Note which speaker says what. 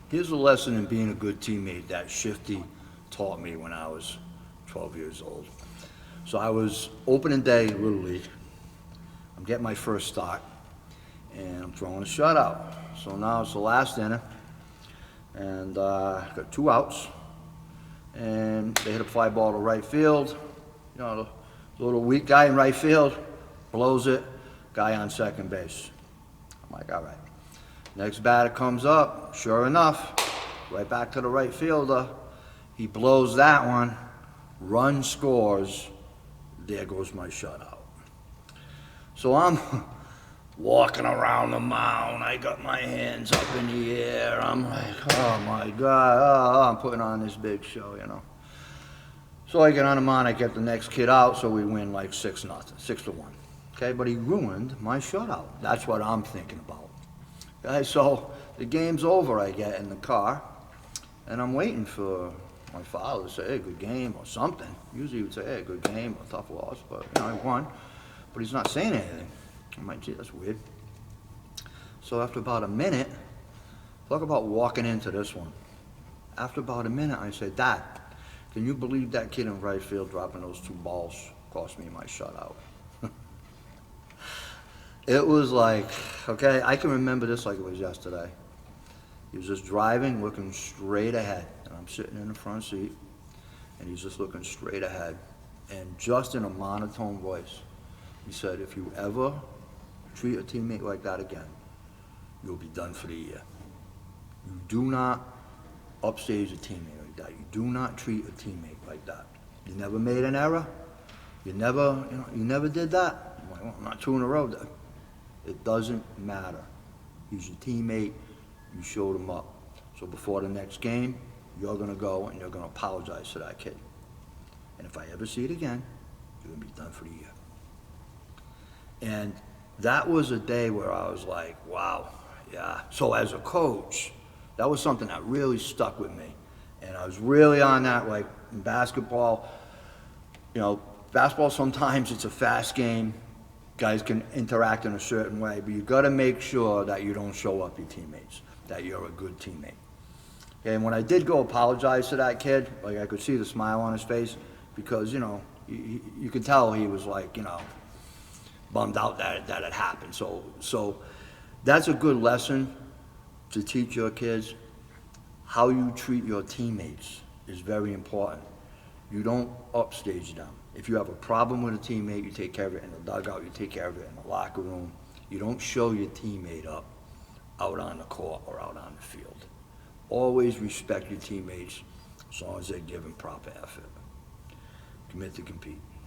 Speaker 1: Here's a lesson in being a good teammate that Shifty taught me when I was 12 years old. So I was opening day Little League. I'm getting my first start, and I'm throwing a shutout. So now it's the last inning, and got 2 outs, and they hit a fly ball to right field. You know, the little weak guy in right field blows it, guy on second base. I'm like, all right. Next batter comes up, sure enough, right back to the right fielder. He blows that one, run scores, there goes my shutout. So I'm walking around the mound, I got my hands up in the air, I'm like, oh my God, I'm putting on this big show, you know. So I get on the mound, I get the next kid out, so we win like 6-0, 6-1. Okay, but he ruined my shutout. That's what I'm thinking about. Okay, so the game's over, I get in the car, and I'm waiting for my father to say, hey, good game, or something. Usually he would say, hey, good game, or tough loss, but you know, I won. But he's not saying anything. I'm like, gee, that's weird. So after about a minute, talk about walking into this one. After about a minute, I said, Dad, can you believe that kid in right field dropping those 2 balls cost me my shutout? It was like, okay, I can remember this like it was yesterday. He was just driving, looking straight ahead, and I'm sitting in the front seat, and he's just looking straight ahead, and just in a monotone voice, he said, if you ever treat a teammate like that again, you'll be done for the year. You do not upstage a teammate like that. You do not treat a teammate like that. You never made an error. You never did that. I'm like, well, not 2 in a row. It doesn't matter. He's your teammate. You showed him up. So before the next game, you're going to go and you're going to apologize to that kid. And if I ever see it again, you're going to be done for the year. And that was a day where I was like, wow, yeah. So as a coach, that was something that really stuck with me. And I was really on that, like in basketball. You know, basketball sometimes it's a fast game. Guys can interact in a certain way, but you got to make sure that you don't show up your teammates, that you're a good teammate. And when I did go apologize to that kid, like I could see the smile on his face, because, you know, you could tell he was like, you know, bummed out that it happened. So that's a good lesson to teach your kids. How you treat your teammates is very important. You don't upstage them. If you have a problem with a teammate, you take care of it in the dugout, you take care of it in the locker room. You don't show your teammate up out on the court or out on the field. Always respect your teammates as long as they're giving proper effort. Commit to compete.